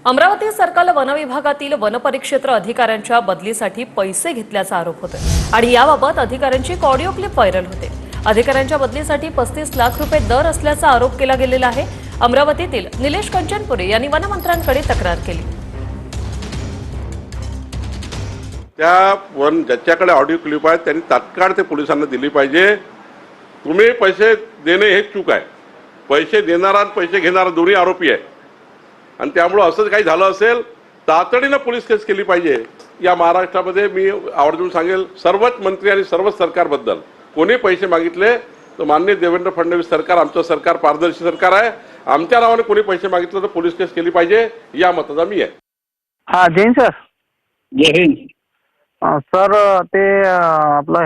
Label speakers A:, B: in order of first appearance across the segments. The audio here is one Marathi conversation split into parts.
A: अमरावती सर्कल वनविभागातील वनपरिक्षेत्र अधिकाऱ्यांच्या बदलीसाठी पैसे घेतल्याचा आरोप होतोय आणि याबाबत अधिकाऱ्यांची एक ऑडिओ क्लिप व्हायरल होते। अधिकाऱ्यांच्या बदलीसाठी 35 लाख रुपये दर असल्याचा आरोप केला गेलेला आहे। अमरावतीतील निलेश कंचनपुरे यांनी वनमंत्र्यांकडे तक्रार केली।
B: त्या ज्याच्याकडे ऑडिओ क्लिप आहे त्यांनी तात्काळ ते पोलिसांना दिली पाहिजे। तुम्ही पैसे देणे हे चूक आहे। पैसे देणारा आणि पैसे घेणारा दोन्ही आरोपी आहे आणि त्यामुळे असं काही झालं असेल तातडीने पोलीस केस केली पाहिजे। या महाराष्ट्रामध्ये मी आवर्जून सांगेल सर्वच मंत्री आणि सर्वच सरकारबद्दल कोणी पैसे मागितले तर माननीय देवेंद्र फडणवीस सरकार आमचं सरकार पारदर्शी सरकार आहे। आमच्या नावाने कोणी पैसे मागितले तर पोलीस केस केली पाहिजे या मताचा मी आहे।
C: हाँ जैन सर।
D: जय हिंद
C: सर ते आपलं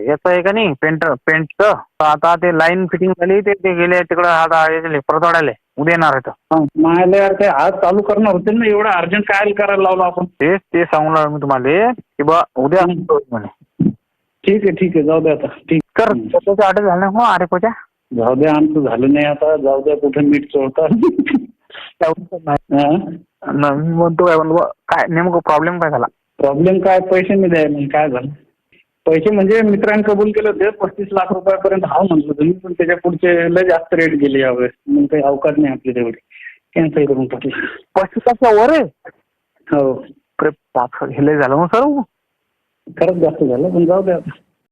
C: याचं आहे का नाही पेंटचं आता ते लाईन फिटिंग झाली ते गेले तिकडं आता परतवाड्याला उद्या येणार आहे।
D: मला यार ते आज चालू करणार होते ना, एवढं अर्जंट काय करायला लावलं आपण?
C: ते सांगून राहिलो मी तुम्हाला की बा उद्या म्हणे।
D: ठीक आहे जाऊ द्या आता। ठीक
C: कर त्याच्या ऑर्डर झालं हो आरेपोच्या
D: जाऊ द्या, आमचं झालं नाही आता, जाऊ द्या कुठे मीठ चोळतात।
C: मी म्हणतो काय नेमकं प्रॉब्लेम काय झाला?
D: प्रॉब्लेम काय, पैसे नाही द्याय नाही, काय झालं? पैसे म्हणजे मित्रांनी कबूल केलं होते 35 लाख रुपयापर्यंत हा म्हटलं तुम्ही, पण त्याच्या पुढचे लय जास्त रेट गेले यावेळेस, मग काही अवकाश नाही आपली तेवढी, कॅन्सल करून टाकली।
C: 35 वर आहे?
D: हो
C: हे लय झालं मग सर,
D: खरंच जास्त झालं, पण जाऊ द्या आता।